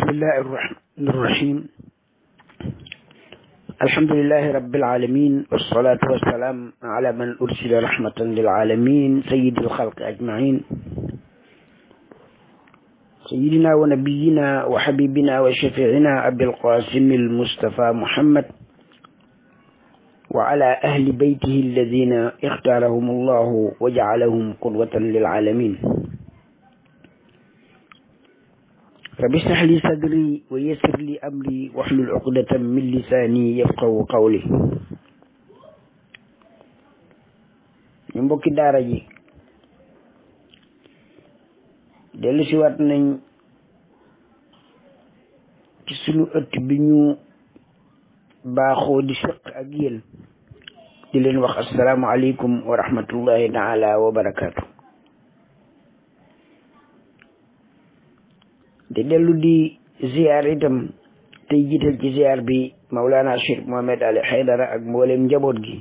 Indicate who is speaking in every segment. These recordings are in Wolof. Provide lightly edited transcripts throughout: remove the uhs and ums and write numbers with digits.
Speaker 1: bismillahi irrahmani irrahim alhamdulilahi rabbil alamin wassalatu wassalam ala man ursila rahmatan lil alamin sayyidil xalqi ajmain sayyidina wa nabiyina wa habibina wa shafiina abil qasim al mustafa muhammad wa ala ahli baytihi alladina ixtaarahum allahu wa jaalahum qudwatan lil alamin rabbi shrah li sadri wa yassir li amri wahlul uqdatan min lisaani yafqahu qawli. ñu mbokki daara ji dellu si waat nañ ci sunu ëtt bi ñu baaxoo di sëq ak yéen di leen wax assalaamu aleykum wa rahmatullahi taala wa barakaatu. di dellu di ziar itam tey jiital ci ziar bi Mawlana Cheikh Mohamed Ali Haydara ak mboolem njaboot gi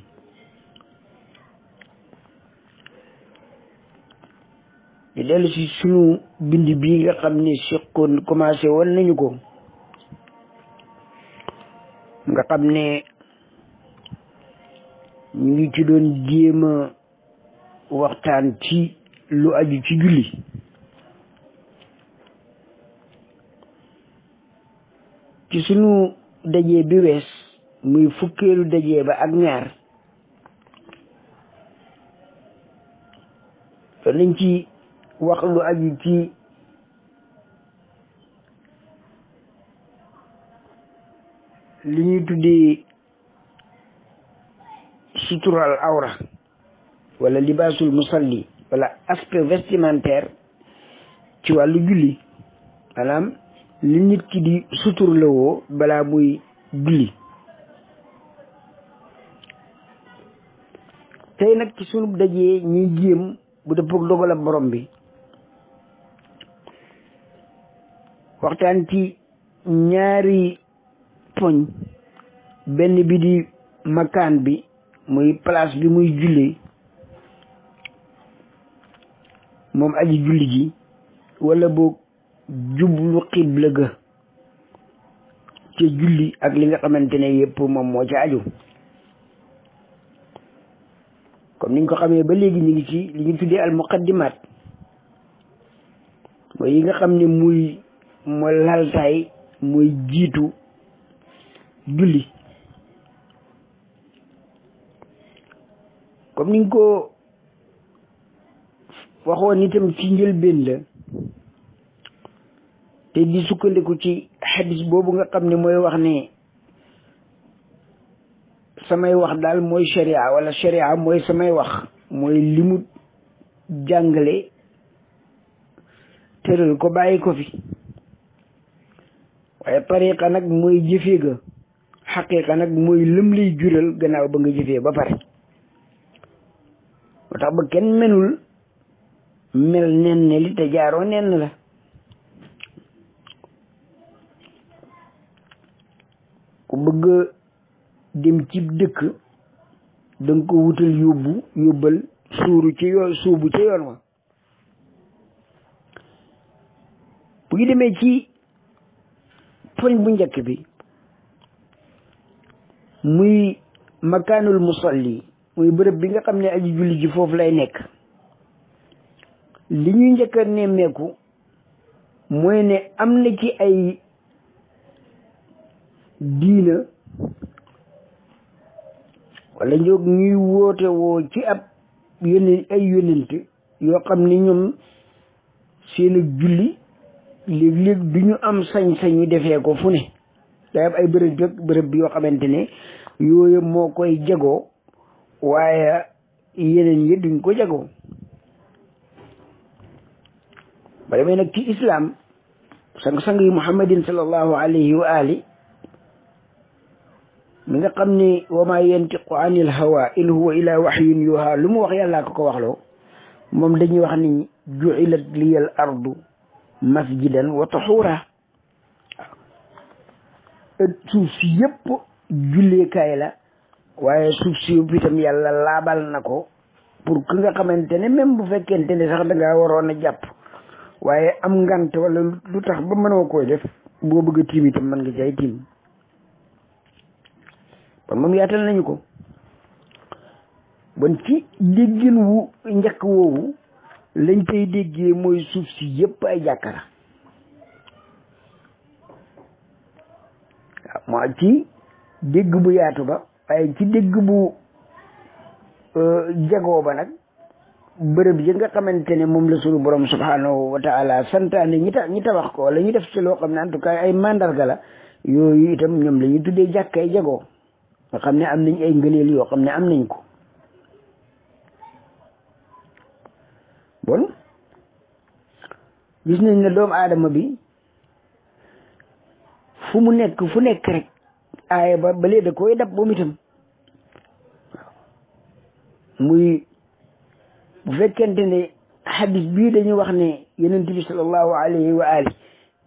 Speaker 1: di dellu si sunu bind bii nga xam ne seqoon commencé woon nañu ko nga xam ne ñu ngi ci doon jéem a waxtaan ci lu aju ci julli ci sunu dajee bi wees muy fukkeelu dajee ba ak ñaar te nañ ci wax lu aju ci li ñuy tuddee sutural awra wala libaasul musalli wala aspect vestimentaire ci wàllu julli maanaam li nit ki di sutur la woo balaa muy julli. tey nag ci sunu dajee ñuy jéem bu dëppook dogal ak borom bi waxtaan ci ñaari poñ, benn bi di makaan bi muy place bi muy julli moom aji julli ji wala boog jublu xibla ga ca julli ak li nga xamante ne yëpp moom moo ca aju. comme niñ ko xamee ba léegi ñu ngi ci li ñu tuddee al muqaddimaat mooy yi nga xam ne muy laltaay mooy jiitu julli. comme niñ ko waxoon itam ci njëlbéen la te di sukkandiku ci xadis boobu nga xam ne mooy wax ne samay wax daal mooy sharia wala sharia mooy samay wax mooy li mu jàngale tëral ko bàyyi ko fi, waaye tariqa nag mooy jëfee ga, xaqiqa nag mooy lëm lay jural gannaaw ba nga jëfee ba pare. moo tax ba kenn menul mel nen ne li te jaaroo nen la. ku bëgg dem ci dëkk danga ko wutal yóbbal suubu ca yoon wa. bu ñu demee ci poñ bu njëkk bi muy makaanul musalli muy bërëb bi nga xam ne aji julli ji foofu lay nekk, li ñuy njëkk a nemmeeku mooy ne am na ci ay diina wala ñoog ñuy woote woo ci ab ay yonent yoo xam ne ñoom seen julli léeg-léeg du ñu am sañ-sañu defee ko fu ne. day am ay bërëb yoo xamante ne yooyu moo koy jagoo waaye yeneen yi duñ ko jagoo. ba demee nag ci islam sang-sang yi muhammadin sallallahu alayhi wa ali mi nga xam ne wa ma yantiqu anil hawa in huwa ila wahyun yuha lu mu wax yàllaa ko waxloo, moom dañuy wax ni ju'ilat liyal ardu masjidan wa tahura. suuf si yëpp julleekaay la, waaye suuf si yëpp itam yàlla laabal na ko pour que nga xamante ne même bu fekkente ne sax da ngaa waroon a jàpp waaye am ngant wala lu tax ba mënoo koy def boo bëgg a tiim itam mën nga jaay tiim kon moom yaatal nañu ko bon ci déggin wu njëkk woowu lañ koy déggee mooy suuf si yépp ay jàkka la waaw moo ci dégg bu yaatu ba waaye ci dégg bu jagoo ba nag bërëb yi nga xamante ne moom la suñu borom subhanahu wa taala santaane ñi tabax ko wala ñu def ci loo xam ne en tout cas ay mandarga la yooyu itam ñoom la ñuy tuddee jàkkay jagoo nga xam ne am nañ ay ngëneel yoo xam ne am nañ ko bon gis nañ ne doomu aadama bi fu nekk rek aaya ba balee da koy dab boomu itam muy bu fekkente ne xadis bii dañuy wax ne yonent bi sallallahu alayhi wa ali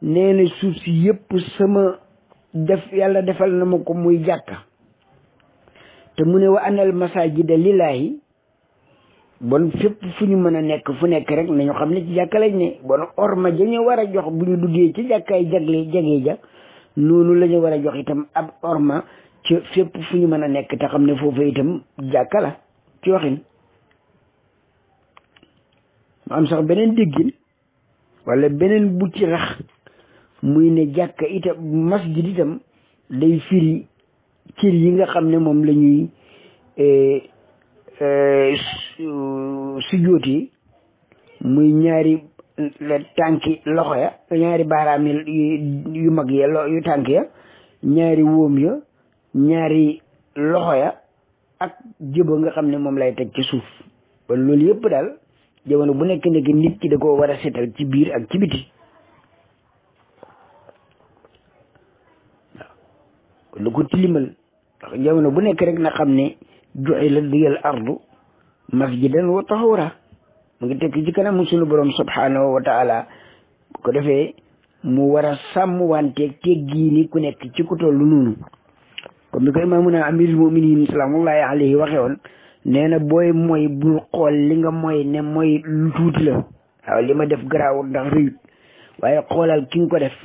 Speaker 1: nee na suuf si yëpp sama yàlla defal na ma ko muy jàkka te mu ne wa anal masajida lillahi bon fépp fu ñu mën a nekk fu nekk rek nañu xam ne ci jàkka lañ ne bon orma dañu war a jox bu ñu duggee ci jàkkaay jagee ja noonu la ñu war a jox itam ab orma ci fépp fu ñu mën a nekk te xam ne foofu itam jàkka la ci waxin mu am sax beneen déggin wala beneen bu ci rax muy ne jàkka itam masjid itam day firi cër yi nga xam ne moom la ñuy sujjóoti muy ñaari tànki loxo ya ñaari baaraam yu mag ya yu tànk ya ñaari wóom ya ñaari loxo ya ak jëba nga xam ne moom lay teg ci suuf ba loolu yëpp daal jamono bu nekk nit ki da koo war a setal ci biir ak ci biti waaw lu ko tilimal ndax jamono bu nekk rek na xam ne ju'ilat liyal ardu masjidan wa tahura mu ngi tekk ci kanam sunu borom subhanahu wa taala bu ko defee mu war a sàmm wanteeg teggiini ku nekk ci ku tollu noonu comme ni ko imaamuna amirul muminin salaamullahi alayhi waxe woon nee na booy mooy bul xool li nga mooy ne mooy lu tuuti la waaw li ma def garaawut ndax rëyut waaye xoolal ki nga ko def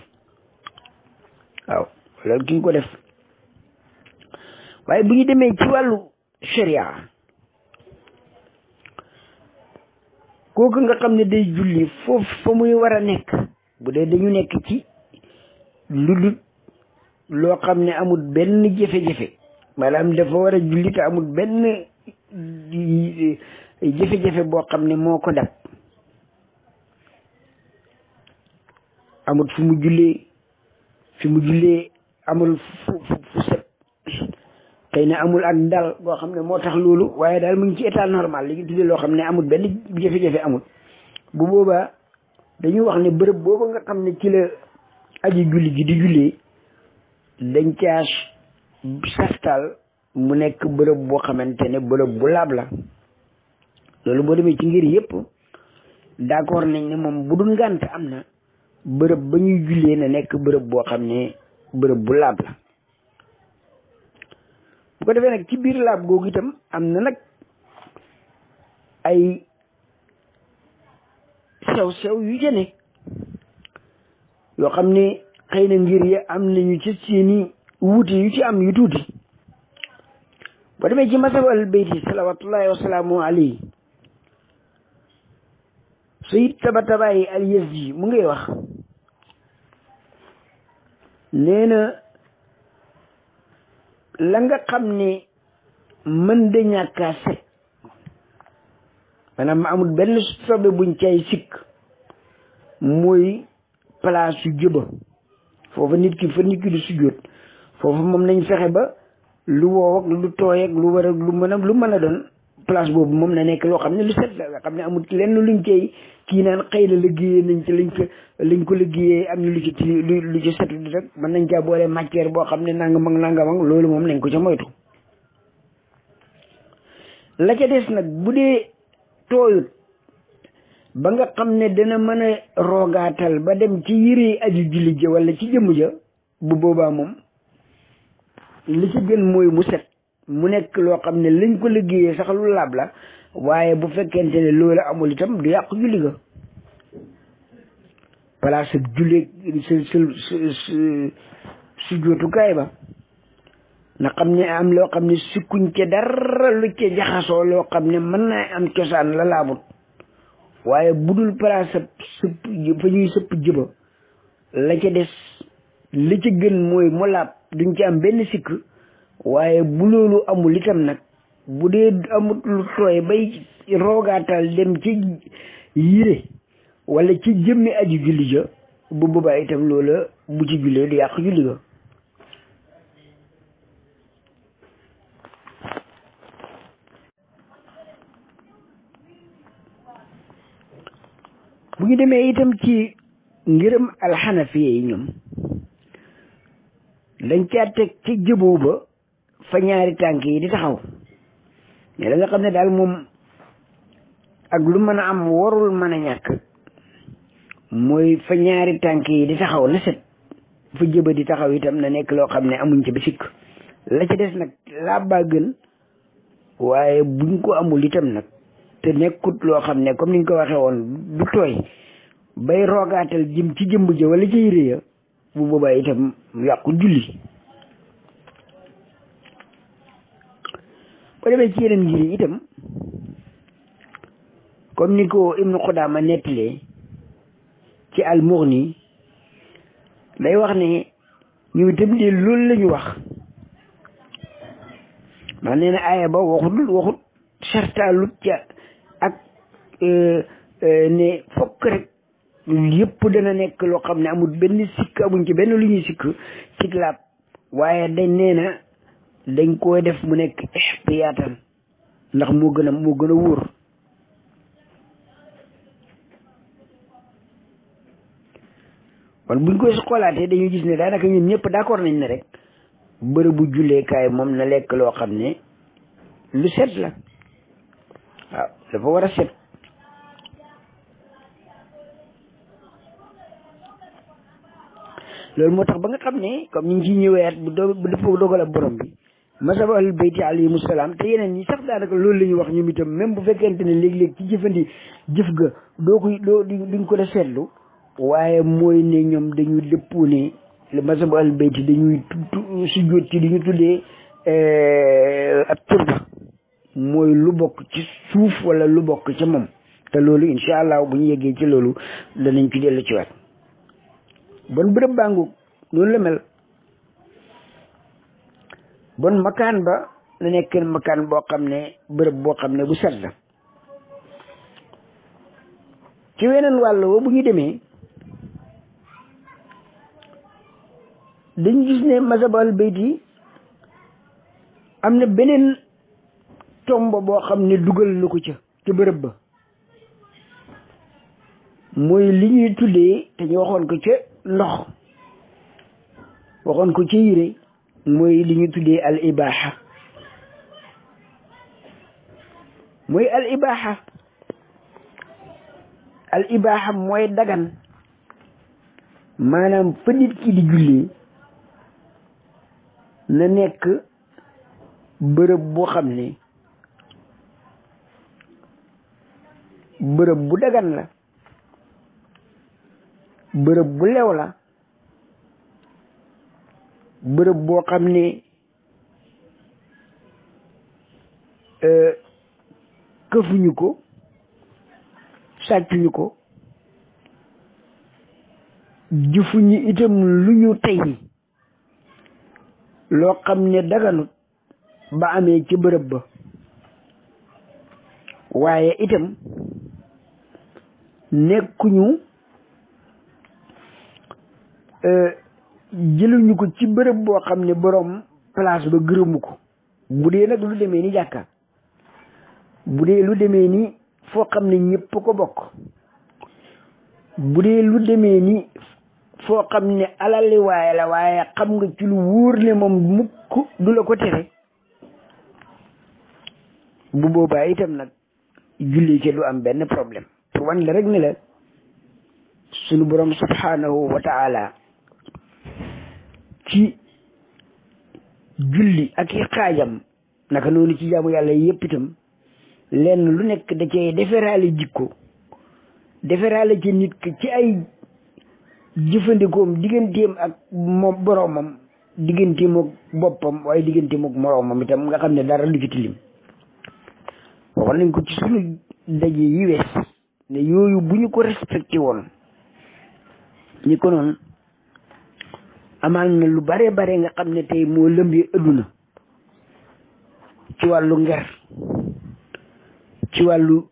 Speaker 1: waaw xoolal ki nga ko def waaye bu ñu demee ci wàllu sharia kooku nga xam ne day julli foofu fa muy war a nekk bu dee dañu nekk ci lu dul loo xam ne amul benn jafe-jafe maanaam dafa war a julli te amul benn jafe-jafe boo xam ne moo ko dab amul fu mu jullee amul fu set xëy na amul ak dal boo xam ne moo tax loolu waaye daal mu ngi ci état normal li ñu tuddee loo xam ne amul benn jafe-jafe amul bu boobaa dañuy wax ne bërëb booba nga xam ne ci la aji julli gi di jullee dañ caa sastal mu nekk bërëb boo xamante ne bërëb bu laab la loolu boo demee ci ngir yëpp d'accord nañ ne moom bu dul ngànt am na bërëb ba ñuy jullee na nekk bërëb boo xam ne bërëb bu laab la bu ko defee nag ci biir laab googu itam am na nag ay sew-sew yu ca ne yoo xam ne xëy na ngir yi am nañu ci seeni wuute yu ci am yu tuuti boo demee ci masab al bayti salawatullahi wasalaamu alayhi sayid tabatabayi al yazdi mu ngay wax nee na la nga xam ne mën da ñàkkaa set maanaam amul benn sobe buñ cay sikk mooy place yu jëba foofu nit ki di sujjóot foofu moom nañ fexe ba lu woow ak lu tooy ak lu war ak lu mën a doon place boobu moom na nekk loo xam ne lu set la nga xam ne amul lenn luñ cay kii naan xëy na liggéeyee nañ ci lañ ko liggéeyee am na lu ci setu di rek mën nañ caa boole matière boo xam ne nangam ak loolu moom nañ ko ca moytu la ca des nag bu dee tooyut ba nga xam ne dana mën a roogaatal ba dem ci yére aju julli ja wala ci jëmm ja bu boobaa moom li ci gën mooy mu set mu nekk loo xam ne lañ ko liggéeyee sax lu laab la waaye bu fekkente ne loolu amul itam du yàq julli ga place ak jullee su jootukaay ba na xam ne am loo xam ne sikkuñ ca dara lu ca jaxasoo loo xam ne mën naa am cosaan la laabut waaye budul place sëpp fa ñuy sëpp jëba la ca des li ca gën mooy mu laab duñ ci am benn sikk waaye bu loolu amul itam nag bu dee amut lu tooy bay roogaatal dem ci yére wala ci jëmmi aji julli ja bu boobaa itam loola bu ci jullee du yàq julli ga bu ñu demee itam ci ngërëm alxanafiye yi ñoom dañ caa teg ci jëboo ba fa ñaari tànk yi di taxaw mais da nga xam ne daal moom ak lu mën a am warul mën a ñàkk mooy fa ñaari tànk yi di taxaw na set fa jëba di taxaw itam na nekk loo xam ne amuñ ci ba sikk la ci des nag laa baa gën waaye buñ ko amul itam nag te nekkut loo xam ne comme niñ ko waxee woon du tooy bay roogaatal jëm ci jëmb ja wala ci yére ya bu boobaa itam yàqu julli ba demee ci yeneen ngir itam comme ni ko Ibnu Xudaama nettalee ci al-Mughni day wax ne ñu itam de loolu la ñu wax ndax nee na aaya ba waxut sartaalut ca ak ne fokk rek yëpp dana nekk loo xam ne amul benn sikk amuñ ci benn lu ñuy sikk ci laab waaye dañ nee na dañ koy def mu nekk ixtiyaatan ndax moo gën a wóor kon buñ koy xoolaatee dañuy gis ne daanaka ñun ñëpp d'accord nañ ne rek bërëbu julleekaay moom na lekk loo xam ne lu set la waaw dafa war a set loolu moo tax ba nga xam ne comme ñu ngi ciy ñëwee bu dëppoo dogal ak borom bi mazhab ahlul bayti alayhimu salaam te yeneen ñi sax daanaka loolu la ñuy wax ñoom itam même bu fekkente ne léeg-léeg ci jëf ga duñ ko def seetlu waaye mooy ne ñoom dañuy dëppoo ne le mazhab ahlul bayti dañuy sujjóot ci li ñu tuddee ab turba mooy lu bokk ci suuf wala lu bokk ca moom te loolu incha allah bu ñu yeggee ci loolu danañ ci dellu ci waat bon bërëb bàngu noonu la mel bon makaan ba na nekk makaan boo xam ne bërëb boo xam ne bu set la ci weneen wàll wo bu ñu demee dañu gis ne mazhabal bayti am na beneen tombo boo xam ne dugal na ko ca bërëb ba mooy li ñuy tuddee te ñu waxoon ko ca ndox waxoon ko ca yére mooy li ñuy tuddee al ibaha mooy al ibaha mooy dagan maanaam fa nit ki di jullee na nekk bërëb boo xam ne bërëb bu dagan la bërëb bu lew la bërëb boo xam ne këfuñu ko sàccuñu ko jëfuñu itam lu ñu tey loo xam ne daganut ba amee ci bërëb ba waaye itam nekkuñu jëluñu ko ci bërëb boo xam ne borom place ba gërëmu ko bu dee nag lu demee ni jàkka bu dee lu demee ni foo xam ne ñëpp ko bokk bu dee lu demee ni foo xam ne alali waaye la waaye xam nga ci lu wóor ne moom mukk du la ko tere bu boobaa itam nag julli ci du am benn problème pour wan la rek ne la sunu borom subhanahu wa ta'ala ci julli ak i xaajam naka noonu ci jaamu yàlla yépp itam lenn lu nekk da cee deferaale jikko deferaale ci nit ki ci ay jëfandikoom digganteem ak moom boroomam digganteem ak boppam waaye digganteem ak moroomam itam nga xam ne dara du ci tilim waxoon nañ ko ci sunu daje yi wees ne yooyu bu ñu ko respecté woon ñi ko noonu amaan na lu bare bare nga xam ne tey moo lëmbee adduna ci wàllu nger ci wàllu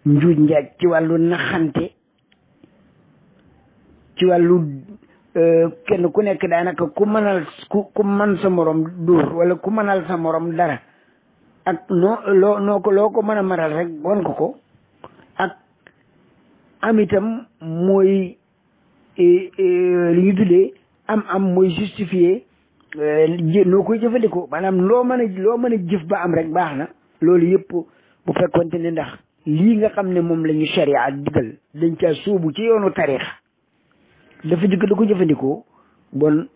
Speaker 1: njuuj njaaj ci wàllu naxante ci wàllu kenn ku nekk daanaka ku man sa morom dóor wala ku mënal sa morom dara ak loo ko mën a maral rek wan ko ak am itam mooy li ñu tuddee am mooy justifié noo koy jëfandikoo maanaam loo mën a jëf ba am rek baax na loolu yëpp bu fekkonte ne ndax lii nga xam ne moom la ñu sharia digal dañ caa sóobu ci yoonu tariix dafa jëkk da ko jëfandikoo bon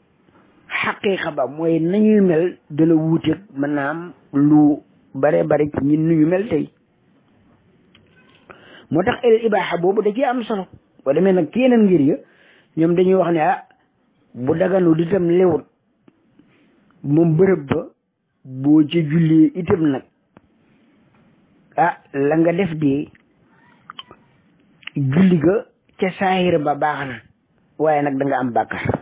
Speaker 1: xaqiiqa ba mooy nañuy mel dana wuuteeg mën naa am lu bare bare ci ñun nu ñu mel tey moo tax el ibaaxa boobu da ciy am solo boo demee nag ci yeneen ngir ya ñoom dañuy wax ne bu daganu di tam lewut moom bërëb ba boo ca jullee itam nag la nga def de julli ga ca saahir ba baax na waaye nag da nga am bàkkaar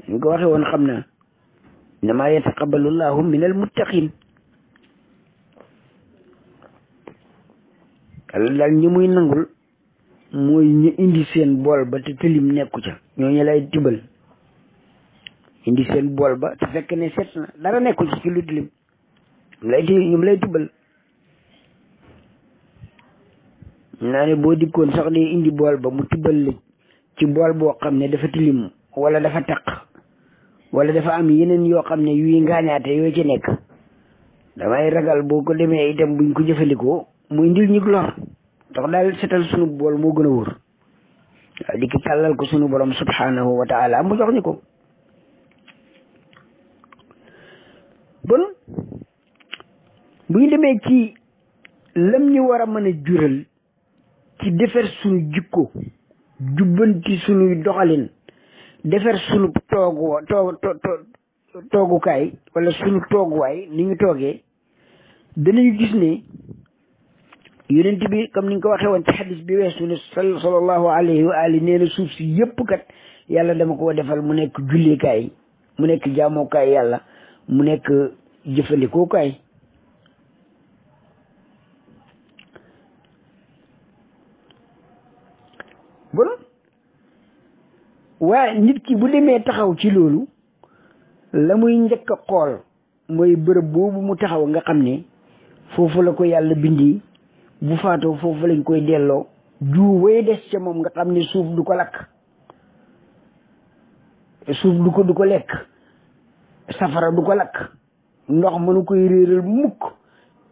Speaker 1: ñu ko waxee woon xam na innama yataqabbalu llahu min al muttaqin yàlla daal ñi muy nangul mooy ñu indi seen bool ba te tilim nekku ca ñooñu lay tibal indi seen bool ba te fekk ne set na dara nekku ci lu tilim ñoom lay tibal naa ne boo dikkoon sax day indi bool ba mu tibbal la ci bool boo xam ne dafa tilim wala dafa taq wala dafa am yeneen yoo xam ne yuy ngaañaate yoo ci nekk damay ragal boo ko demee itam buñ ko jëfandikoo mu indil ñu lor ndax daal setal sunu bool moo gën a wóor waaw di ki tàllal ko sunu borom subhanahu wa taala mu jox ñu ko bon bu ñu demee ci lam ñu war a mën a jural ci defar suñu jikko jubbanti suñuy doxalin defar suñu toogukaay wala suñu tooguwaay ni ñu toogee danañu gis ne yonent bi comme ni nga ko waxee woon ci xadis bi weesu ne sallallahu alayhi wa ali nee na suuf si yëpp kat yàlla dama ko defal mu nekk jullikaay mu nekk jaamokaay yàlla mu nekk jëfandikookaay bon waaye nit ki bu demee taxaw ci loolu la muy njëkk a xool mooy bërëb boobu mu taxaw nga xam ne foofu la ko yàlla bindi bu faatoo foofu lañ koy delloo juu way des ca moom nga xam ne suuf du ko lakk suuf du ko lekk safara du ko lakk ndox mënu koy réeral mukk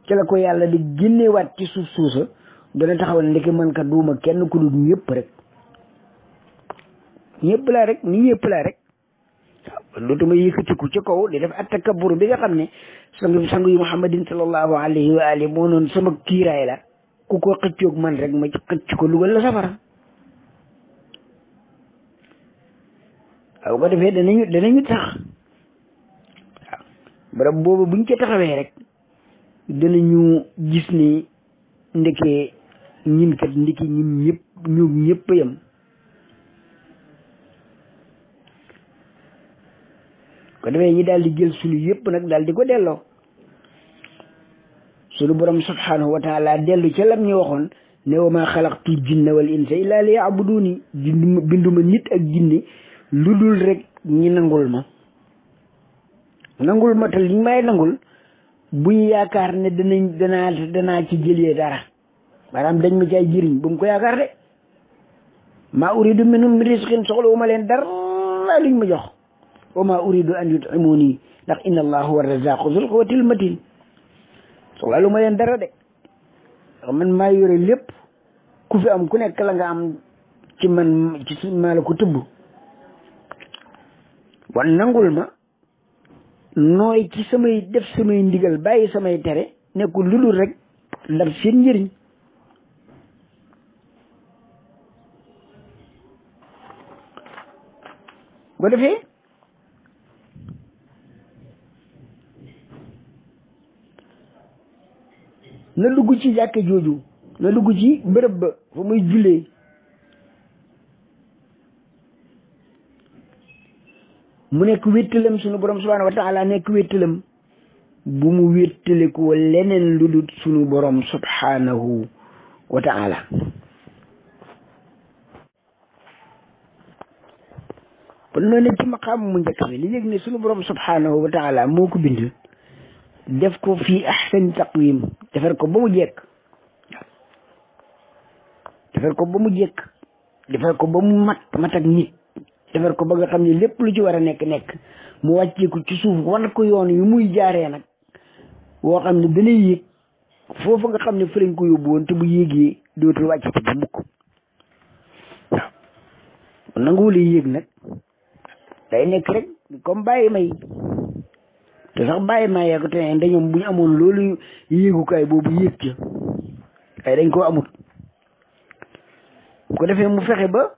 Speaker 1: ci la ko yàlla di génnewaat ci suuf suusa dana taxaw ne ndeke man ka duuma kenn ku dul ñëpp rek ñëpp laa rek waaw dootuma yëkkatiku ci kaw di def attakabur bi nga xam ne sangu yu muhammadin sallallahu alayhi wa alihi moo noonu sama kiiraay la ku ko xëccoog man rek ma xëcc ko dugal la safara waaw ko defee danañu tax waaw barab boobu buñ ca taxawee rek danañu gis ni ndekee ñun kat ndiki ñun ñëpp yam ko defee ñi daal di jël suñu yëpp nag daal di ko delloo suñu borom subhanahu wa taala dellu ca lam ñu waxoon ne wa maa xalaqtul jinna wal insa illa li yabuduni binduma nit ak jinne lu dul rek ñi nangul ma te liñ may nangul buñ yaakaar ne danaa ci jëlee dara maanaam dañ ma cay jëriñ bu mu ko yaakaar de maa uridu minhum min risqin soxlawu ma leen dara luñ ma jox wa maa uridu an yutimuni ndax inna allah huwa razaqu zul quwwatil matin soxlalu ma leen dara de man maa yore lépp ku fi am ku nekk la nga am ci man ci maa la ko tëbb wan nangul ma nooy ci samay def samay ndigal bàyyi samay tere nekkul lu dul rek ndam seen njëriñ ko defee na dugg ci jàkke jooju, na dugg ci bërëb ba fa muy jullee mu nekk wéttalam, sunu borom subhanahu wa taala nekk wéttalam, bu mu wéttale ko leneen lu dul sunu borom subhanahu wa taala. kon noonu nekk ci maqaam mu njëkk bi li yëg ne sunu borom subhanahu wa taala moo ko bind def ko fii ahsani taqwim, defar ko ba mu jekk, defar ko ba mu jekk, defar ko ba mu mat ak nit, defar ko ba nga xam ne lépp lu ci war a nekk mu wàccee ko ci suuf wan ko yoon yu muy jaaree nag woo xam ne dana yéeg foofu nga xam ne fa lañ ko yóbbu woon te bu yéegee dootul wàcc ci ba mukk. waaw nanguwul yéeg nag day nekk rek comme bàyyi may te sax bàyyi may yaa ko te ne ñoom bu ñu amoon loolu yéegukaay boobu yéeg ca ay dañ koo amut. bu ko defee mu fexe ba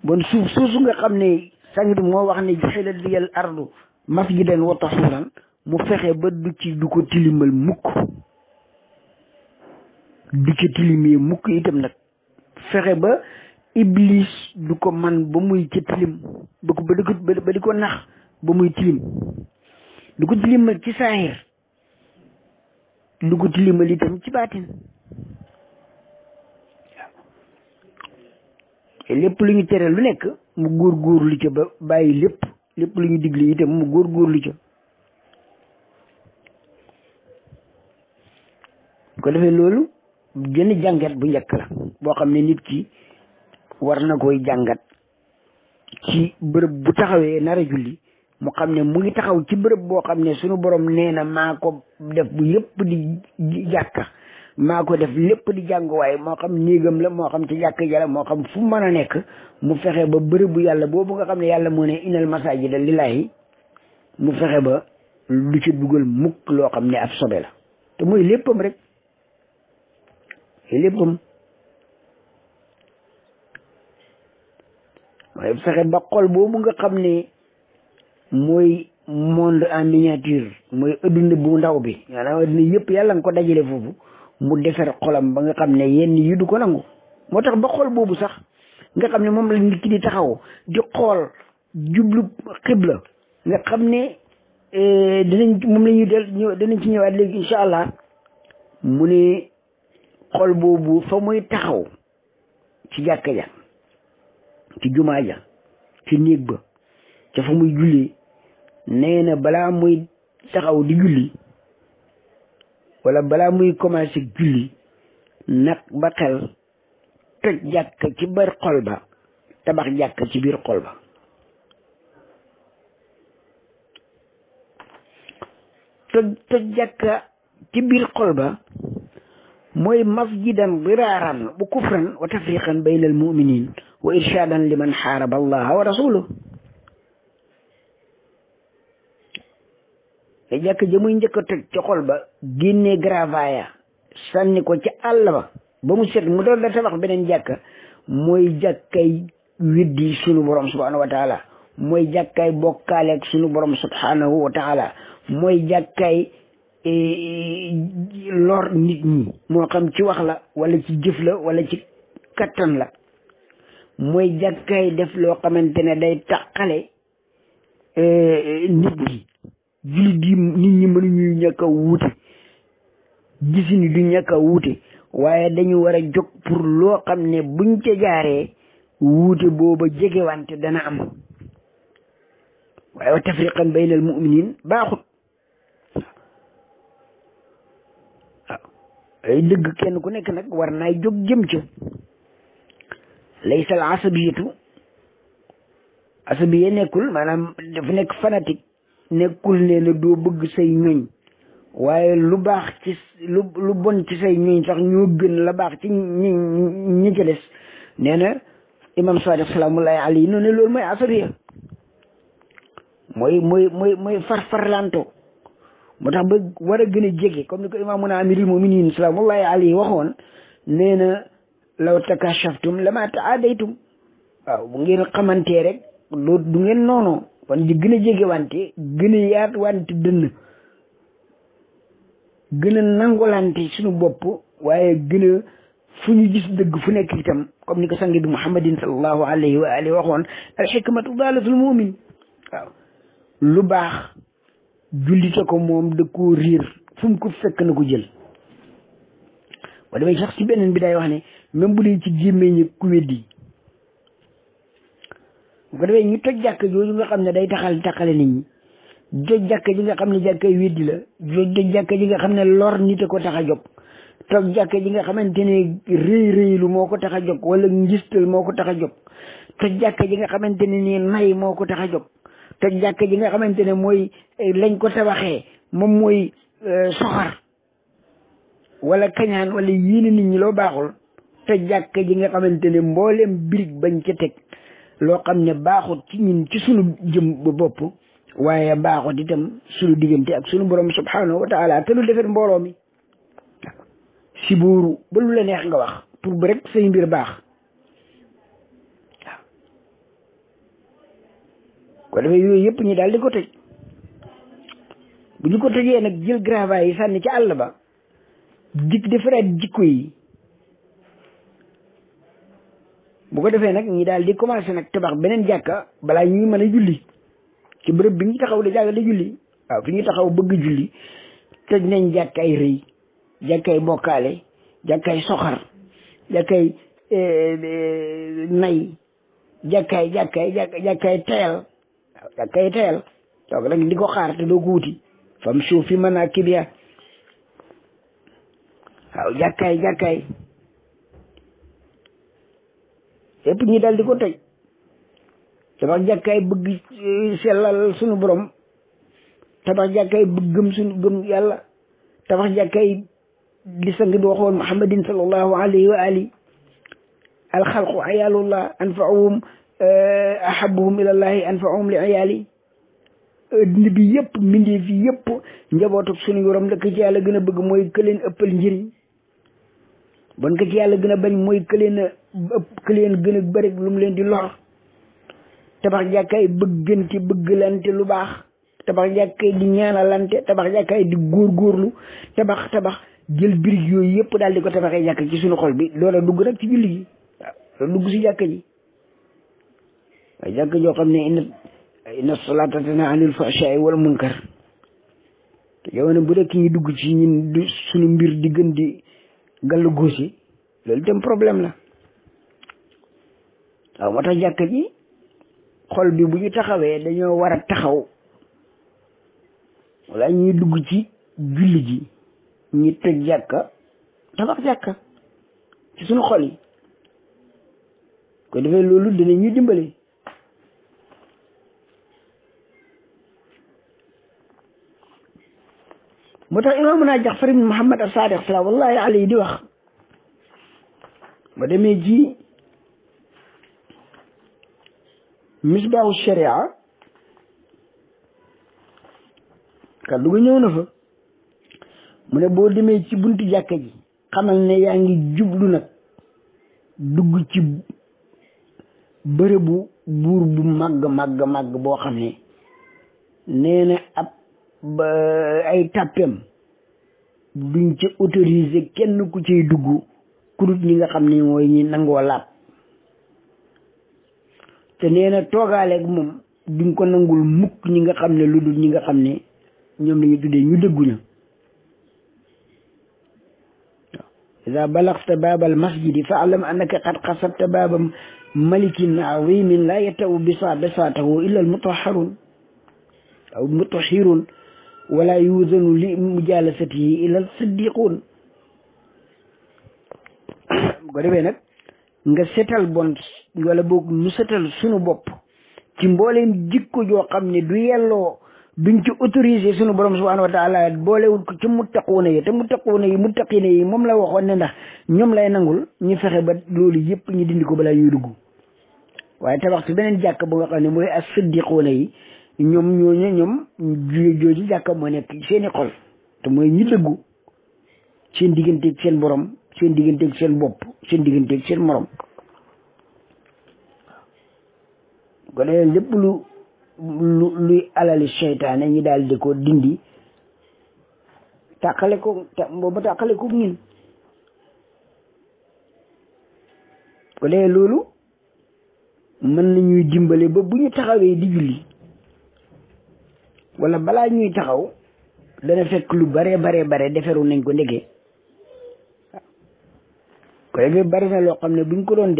Speaker 1: bon suuf soosu nga xam ne sang bi moo wax ne juxilat liyal ardu masjidan wa tahuuran, mu fexe ba du ko tilimal mukk, du ci tilimee mukk itam nag, fexe ba iblis du ko man ba muy ci tilim ba di ko nax ba muy tilim, du ko tilimal ci saahir, du ko tilimal itam ci baatin. lépp lu ñu tere lu nekk mu góorgóorlu ca ba bàyyi lépp lu ñu digle itam mu góorgóorlu ca. ko defee loolu gën jàngat bu njëkk la boo xam ne nit ki war na koy jàngat ci bërëb bu taxawee nar a julli, mu xam ne mu ngi taxaw ci bërëb boo xam ne sunu borom nee na maa ko def bu yëpp di jàkka, maa ko def lépp di jànguwaay, moo xam néegam la, moo xam ci jàkk ja la, moo xam fu mën a nekk, mu fexe ba bërëbu yàlla boobu nga xam ne yàlla moo ne inal masaajida lillaahi, mu fexe ba lu ci dugal mukk loo xam ne ab sobe la, te mooy léppam rek, léppam mooy fexe ba xol boobu nga xam ne mooy monde en miniature, mooy adduna bu ndaw bi, maanaam adduna yëpp yàlla nga ko dajale foofu, mu defar xolam ba nga xam ne yenn yi du ko nangu. moo tax ba xol boobu sax nga xam ne moom la nit ki di taxaw di xool jublu xibla, nga xam ne moom la ñuy danañ ci ñëwaat léegi incha allah. mu ne xol boobu fa muy taxaw ci jàkka ja, ci jumaa ja, ci néeg ba, ca fa muy julli, nee na balaa muy taxaw di julli wala balaa muy commencé julli nag ba xel toj jàkk ci biir xol ba, tabax jàkk ci biir xol ba. toj jàkka ci biir xol ba mooy masjidan diraaran wa kufran wa tafriqan bayna al muminin wa irshaadan liman xaaraba allaha wa rasuluhu. te jàkk ja muy njëkk a toj ci xol ba, génnee gravaya sànni ko ci àll ba mu set, mu doon da tabax beneen jàkka, mooy jàkkay weddi sunu borom subhanahu wa taala, mooy jàkkay bokkaaleeg sunu borom subhanahu wa taala, mooy jàkkay lor nit ñi, moo xam ci wax la wala ci jëf la wala ci kattan la, mooy jàkkay def loo xamante ne day taqale nit ñi. jullit yi nit ñi mënuñu ñàkk a wuute, gisini du ñàkk a wuute, waaye dañu war a jóg pour loo xam ne buñ ca jaaree wuute booba jegewante dana am. waaye wa tafriqan bayna al muminin baaxut. waaw ay dëgg kenn ku nekk nag war naay jóg jëm ca. laysa al asabiyatu, asabiya nekkul maanaam dafa nekk fanatique, nekkul ne la doo bëgg say ñoñ, waaye lu baax ci lu bon ci say ñoñ sax ñoo gën la baax ci ñi ca des. nee na imam Sadiq salaamullahi alayhi noonu ne loolu mooy asabiya, mooy farfarlanto. moo tax ba war a gën a jege comme ni ko imaamuna amirul muminin salaamullahi alayhi waxoon, nee na law takashaftum lama taadaytum. waaw bu ngeen xamantee rek loolu du ngeen noonu kon di gën a jege wante gën a yaat wante dënn gën a nangolante suñu bopp waaye gën a fu ñu gis dëgg fu nekk itam comme ni ko sangi bi muhammadin sallallahu alayhi wa alihi waxoon al hikmatu daalatul mu'min waaw lu baax jullite ko moom da koo riir fu mu ko fekk na ko jël wa damay sax ci beneen bi day wax ne même bu dee ci gémmeñi ku weddi bu ko defee ñu toj jàkk jooju nga xam ne day taxale nit ñi joj jàkk ji nga xam ne jàkkay weddi la joj jàkk ji nga xam ne lor nit a ko tax a jóg toj jàkk ji nga xamante ne rëylu moo ko tax a jóg wala ngistal moo ko tax a jóg toj jàkk ji nga xamante ne nii nay moo ko tax a jóg toj jàkk ji nga xamante ne mooy lañ ko tabaxee moom mooy soxar wala kañaan wala yéene nit ñi loo baaxul toj jàkk ji nga xamante ne mbooleem birig bañ ca teg loo xam ne baaxut ci ñun ci sunu jëm ba bopp waaye baaxut itam sunu diggante ak sunu borom subhanahu wa taala te lu defet mbooloo mi si buuru ba lu la neex nga wax pour ba rek say mbir baax waaw ko defee yooyu yëpp ñi daal di ko tëj bu ñu ko tëjee nag jël grava yi sànni ci àll ba defaraat jikko yi bu ko defee nag ñi daal di commencé nag tabax beneen jàkka balaa ñuy mën a julli ci bërëb bi ñu taxaw da jàkka da julli waaw fi ñu taxaw bëgg julli tëj nañ jàkkaay rëy jàkkay bokkaale jàkkay soxar jàkkay nay jàkkay teyal waaw jàkkay teyal toog rek di ko xaar te doo ko wuti fam suuf fi mën a kibiya waaw jàkkaay yëpp ñi dal di ko toj tabax jàkkaay bëgg sellal suñu borom tabax jàkkaay bëggëm suñu gëm yàlla tabax jàkkaay li sang bi waxoon muhammadin sallallahu alayhi wa ali alxalqu ayalullah anfaahum ahabuhum ilallahi anfaahum li ayali dund bi yëpp mbindee fi yëpp njabootuk suñu borom la ko ci yàlla gën a bëgg mooy këleen ëppal njëriñ bon ko ci yàlla gën a bañ mooy këleen gën a bëri lu mu leen di lor tabax jàkkaay bëggante bëggalante lu baax tabax jàkkaay di ñaanalante tabax jàkkaay di góorgóorlu tabax jël birig yooyu yëpp daal di ko tabaxee jàkk ci suñu xol bi loola dugg nag ci julli gi waaw loolu dugg si jàkk ji waaye jàkk joo xam ne inna salaata tanhaa anil fahshaa'i wal munkar te yow ne bu dee ki ñu dugg ci ñun suñu mbir di gën di gàllu góosi loolu itam problème la waaw moo tax jàkk ji xol bi bu ñu taxawee dañoo war a taxaw wala ñuy dugg ci julli ji ñi tëj jàkka tabax jàkka ci suñu xol yi ko defee loolu dina ñuy dimbale moo tax imaamuna Jaafar ibn Muhammad as-Saadiq salaamullahi alayhi di wax ba demee ji misbaahu sharia kaddu ga ñëw na fa mu ne boo demee ci buntu jàkka ji xamal ne yaa ngi jublu nag dugg ci bërëbu buur bu màgg boo xam ne nee na ab ay tàppem duñ ca autorisé kenn ku ciy dugg ku dut ñi nga xam ne mooy ñi nangoo laab te nee na toogaaleeg moom duñ ko nangul mukk ñi nga xam ne lu dul ñi nga xam ne ñoom la ñu tuddee ñu dëgguñu ida balagta baabal masjidi fa alam annaka qad qasabta baaba malikin azimin la yatawu bisaatahu illa al mutahharun aw mutahhirun wala yuzanu li mujalasatihi illa al siddiqun ko defee nag nga setal bon wala boog nu setal sunu bopp ci mbooleem jikko joo xam ne du yelloo duñ ci autorisé sunu borom subhanahu wa taala boolewul ko ci muttaquuna yi te muttaqiina yi moom la waxoon ne ndax ñoom lay nangul ñu fexe ba loolu yëpp ñu dindi ko balaa ñuy dugg waaye tabax ci beneen jàkk bu nga xam ne mooy as-siddiquuna yi ñoom jooju jàkk moo nekk seeni xol te mooy ñi dëggu seen digganteeg seen borom seen digganteeg seen bopp seen digganteeg seen morom ko dee lépp luy alali seytaane ñi daal di ko dindi tàqale ko ñun ko dee loolu mën nañuy dimbale ba bu ñu taxawee di julli wala balaa ñuy taxaw dana fekk lu bare deferu nañ ko ndege ko defee bari na loo xam ne buñ ko doon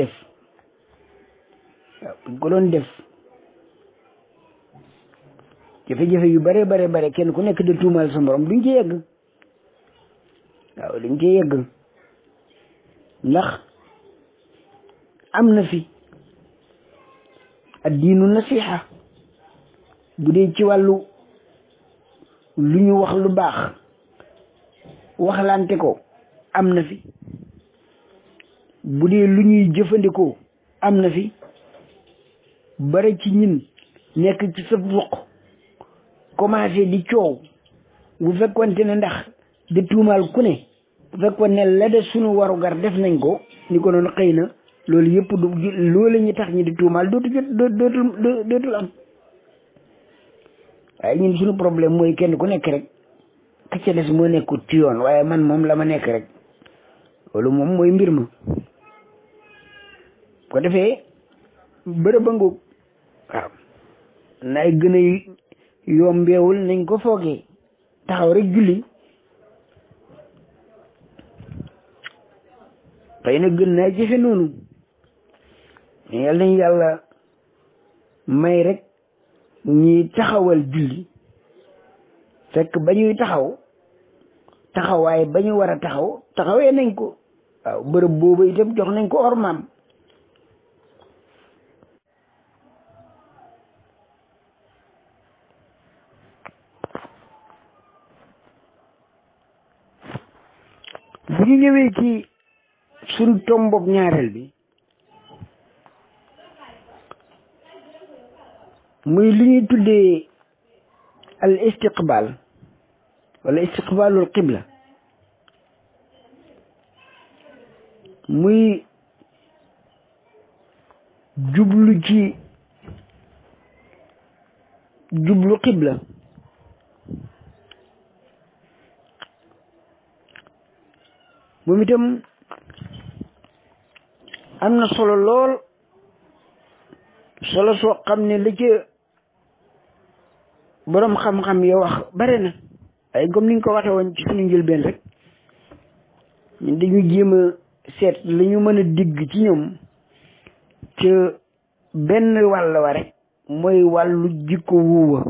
Speaker 1: def jafe-jafe yu bare kenn ku nekk de tuumal sa morom duñ ci yegg duñ ci yegg ndax am na fi addiinu nasiha bu dee ci wàllu lu ñu wax lu baax waxlante ko am na fi bu dee lu ñuy jëfandikoo am na fi bare ci ñin nekk ci sa ruq commencé di coow bu fekkonte ne ndax di tuumaal ku ne bu fekkoon ne la de sunu warugar def nañ ko ni ko noonu xëy na loolu yëpp loolu ñu tax ñi di tuumaal dootul am waaye ñun suñu problème mooy kenn ku nekk rek ka ca des moo nekkut ci yoon waaye man moom la ma nekk rek loolu moom mooy mbir ma ko defee bërëb a ngoog nay gën a yombeewul nañ ko foogee taxaw rek julli xëy na gën naa jëfe noonu yal nañ yàlla may rek ñi taxawal julli fekk ba ñuy taxawaay ba ñu war a taxawee nañ ko bërëb boobu itam jox nañ ko ormaam bu ñu ñëwee ci suñ tombob ñaareel bi muy li ñuy tuddee al istiqbal wala istiqbalul qibla muy jublu qibla moom itam am na solo lool solo soo xam ne la ca boroom xam-xam yo wax bare na ay comme ni nga ko waxee woon ci suñu njëlbeen rek ñun dañu jéem a seet la ñu mën a digg ci ñoom ca benn wàll wa rek mooy wàllu jikko wuuwa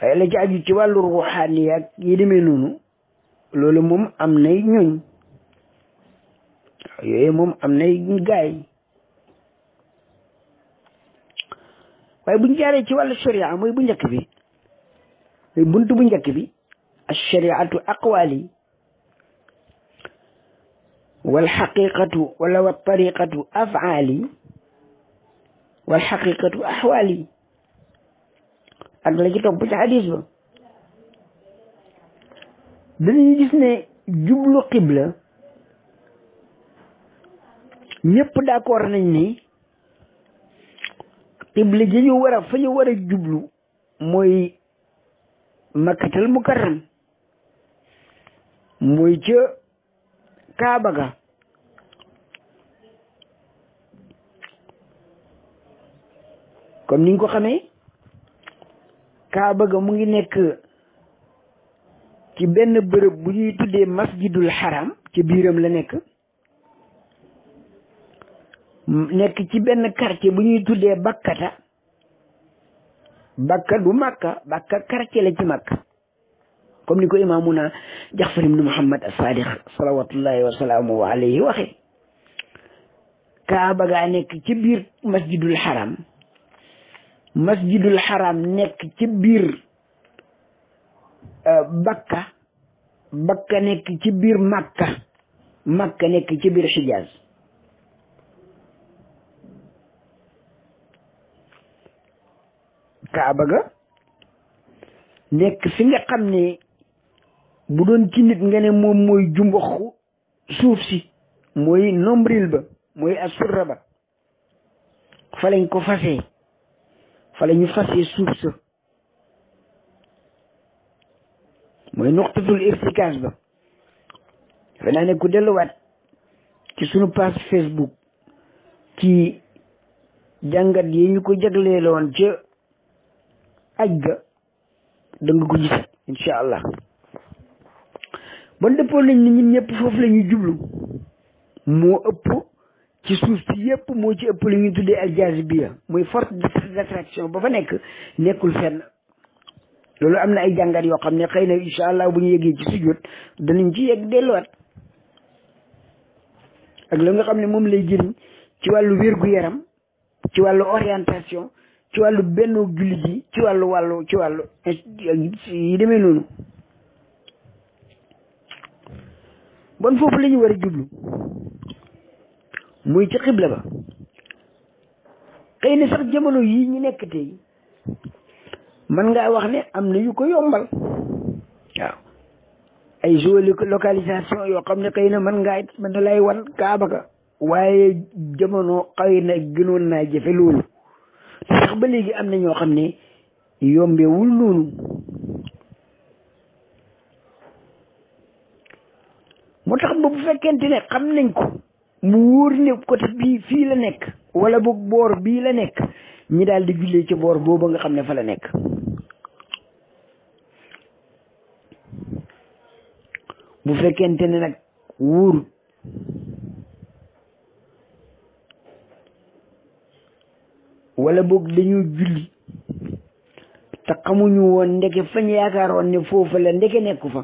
Speaker 1: waaye la ci aju ci wàllu ruuxaani ak yi demee noonu loolu moom am nay ñooñ yooyu moom am nay gaay waaye buñ jaaree ci wàllu sharia mooy bu njëkk bi mooy buntu bu njëkk bi ash-shari'atu aqwali wal haqiqatu wala wa tariqatu af'ali wal haqiqatu ahwali ak la ci topp ci hadis ba dañuy gis ne jublu qibla ñëpp d'accord nañ ni qibla ji ñu war a fa ñu war a jublu mooy makkatal mukarram mooy ca kaaba ga comme ni nga ko xamee kaaba ga mu ngi nekk ci benn bërëb bu ñuy tuddee masjidul haram ci biiram la nekk ci benn quartier bu ñuy tuddee bakkata bakka du makka bakka quartier la ci makka comme ni ko imaamuna Jaxfar ibnu Muhammad as-Sadiq salawatullahi wa salaamuhu alayhi waxe kaaba gaa nekk ci biir masjidul haram nekk ci biir bakka nekk ci biir makka nekk ci biir Xijaaz kaaba ga nekk fi nga xam ne bu doon ci nit nga ne moom mooy jumboxu suuf si mooy nombril ba mooy asurra ba fa lañ ko fasee fa la ñu fasee suuf sa mooy nuqtatul irtikaas ba dafa naa ne ku delluwaat ci sunu page Facebook ci jàngat yi ñu ko jagleeloon ca aj ga da nga ko gis incha allah bon dëppoo nañ ni ñun ñëpp foofu la ñuy jublu moo ëpp ci suuf si yëpp moo ci ëpp li ñuy tuddee aljazibiya muy force d'attraction ba fa nekkul fenn loolu am na ay jàngat yoo xam ne xëy na incha allah bu ñu yeggee ci sujjóot danañ ci yegg delluwaat ak la nga xam ne moom lay jëriñ ci wàllu wér-gu-yaram ci wàllu orientation ci wàllu benn jullit yi ci wàllu yi demee noonu bon foofu la ñu war a jublu muy ci xibla ba xëy na sax jamono yi ñu nekk tey man ngaa wax ne am na yu ko yombal waaw ay géolocalisation yoo xam ne xëy na man da lay wan kaaba ka waaye jamono xëy na gënoon naa jafe loolu sax ba léegi am na ñoo xam ne yombewul noonu moo tax ba bu fekkente ne xam nañ ko mu wóor ne côté bii fii la nekk wala boog boor bii la nekk ñi daal di jullee ci boor booba nga xam ne fa la nekk bu fekkente ne nag wóor wala boog dañu julli te xamuñu woon ndeke fañ yaakaaroon ne foofa la ndeke nekku fa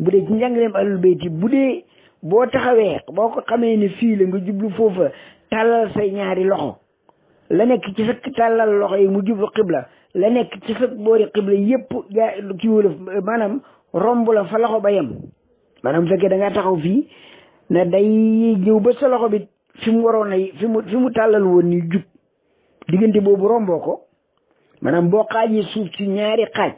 Speaker 1: bu dee ci njàngaleem alul bayti bu dee boo taxawee boo ko xamee ne fii la nga jublu foofa tàllal say ñaari loxo la nekk ci sa tàllal loxo yi mu jublu xibla la nekk ci sa boori xibla yépp ci wolof maanaam romb la fa loxo ba yem maanaam fekkee da ngaa taxaw fii ne day ñëw ba sa loxo bi fi mu waroon a fi mu tàllal woon ni jub diggante boobu romboo ko maanaam boo xaajee suuf ci ñaari xaaj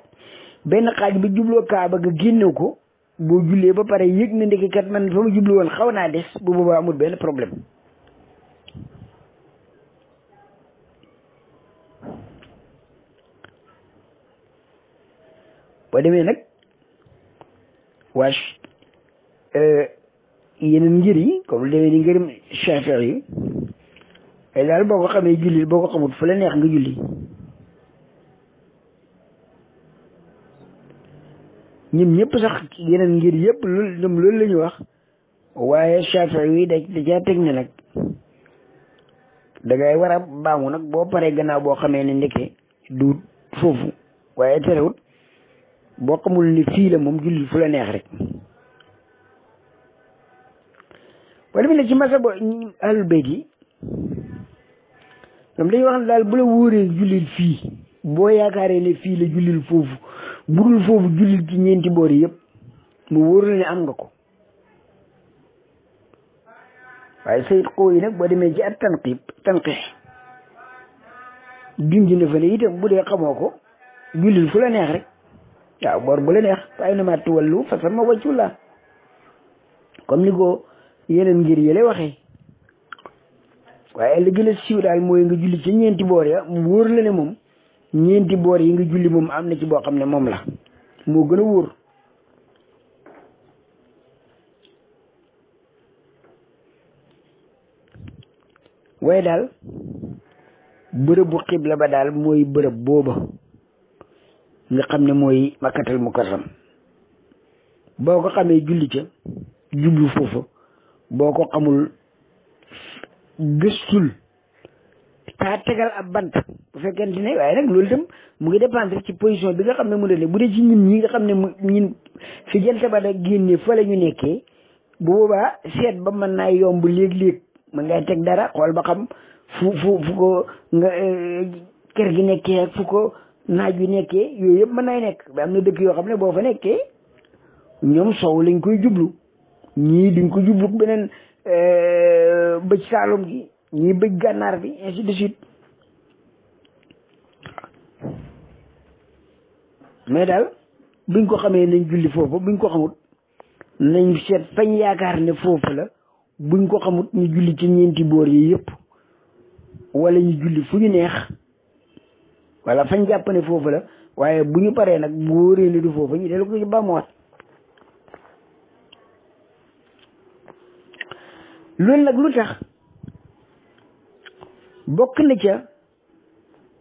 Speaker 1: benn xaaj ba jubloo kaaba nga génne ko boo jullee ba pare yëg na ndeke kat man fa ma jublu woon xaw naa des bu boobaa amul benn problème boo demee nag waa yeneen ngir yi comme lu demee ni ngërim Shaafi'i yi ay daal boo ko xamee julli boo ko xamut fu la neex nga julli ñoom ñëpp sax yeneen ngir yëpp loolu la ñu wax waaye Shaafi'i yi da caa teg ne nag da ngay war a baamu nag boo paree gannaaw boo xamee ne ndeke du foofu waaye terewut boo xamul ni fii la moom julli fu la neex rek boo demee ne ci masa bo ahlul bayt yi ñoom dañuy wax ne daal bu la wóoree jullil fii boo yaakaaree ne fii la jullil foofu budul foofu jullil ci ñeenti boor yi yëpp mu wóor la ne am nga ko waaye sayit xoo yi nag boo demee ci at tanqix junj na fa ne itam bu dee xamoo ko jullil fu la neex rek waaw boor bu la neex waaye na ma tuwallu fa sama wàccu la comme ni ko yeneen ngir yële waxee waaye li gën a siiw daal mooy nga julli ci ñeenti boor ya mu wóor la ne moom ñeenti boor yi nga julli moom am na ci boo xam ne moom la moo gën a wóor waaye daal bërëb bu xibla ba daal mooy bërëb booba nga xam ne mooy makkatal mukarram boo ko xamee julli ca jublu foofu boo ko xamul gëstul taa tegal ab bant bu fekkente ne waaye nag loolu itam mu ngi dépendre ci position bi nga xam ne mu ne bu dee ci ñun ñi nga xam ne ñun fi jant ba da génne fa la ñu nekkee bu boobaa seet ba mën naa yomb léeg-léeg mën ngay teg dara xool ba xam fu ko nga kër gi nekkee ak fu ko naaj wi nekkee yooyu yëpp mën nay nekk ba am na dëkk yoo xam ne boo fa nekkee ñoom sow lañ koy jublu ñii duñ ko jublu beneen bëj saalum gi ñii bëj gànnaar bi ainsi de suite mais daal buñ ko xamee nañ julli foofu buñ ko xamut nañ seet fañ yaakaar ne foofu la buñ ko xamut ñu julli ci ñeenti boor yi yëpp wala ñu julli fu ñu neex wala fañ jàpp ne foofu la waaye bu ñu paree nag bu wóoree ni du foofu ñu dellu ko ci bàmmuwaat loolu nag lu tax bokk na ca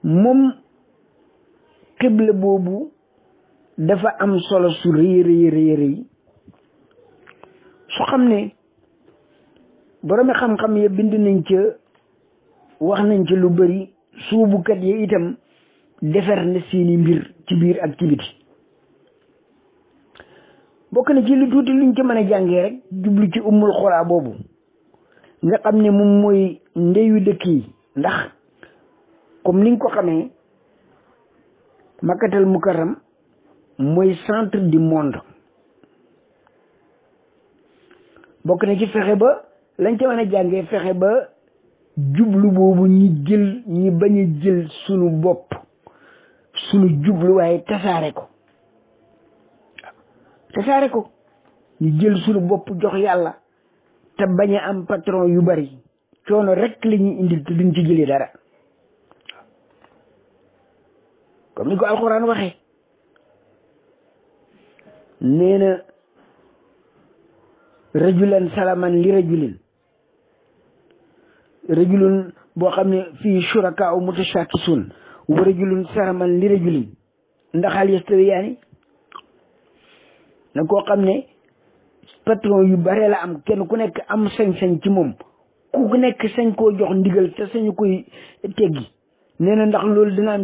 Speaker 1: moom xibla boobu dafa am solo su rëy rëy su xam ne boroomi xam-xam ya bind nañ ca wax nañ ca lu bari suubukat yi itam defar na seeni mbir ci biir ak ci biti bokk na ci lu tuuti luñ ci mën a jàngee rek jublu ci ummul xuraa boobu nga xam ne moom mooy ndeyu dëkk yi ndax comme ni nga ko xamee makkatal mukarram mooy centre du monde bokk na ci fexe ba lañ ca mën a jàngee fexe ba jublu boobu ñi bañ a jël sunu bopp sunu jublu waaye tasaare ko ñu jël sunu bopp jox yàlla te bañ a am patron yu bari coono rek la ñuy indil te duñ ci jëlee dara comme ni ko alxuraan waxee nee na rajulan salaman li rajulun boo xam ne fii shuraka u mutashakisun wa rajulun salaman li rajulin ndax hal yastawiyaani na koo xam ne patron yu bare la am kenn ku nekk am sañ-sañ ci moom ku nekk sañ koo jox ndigal te sañu koy teggi nee na ndax loolu dina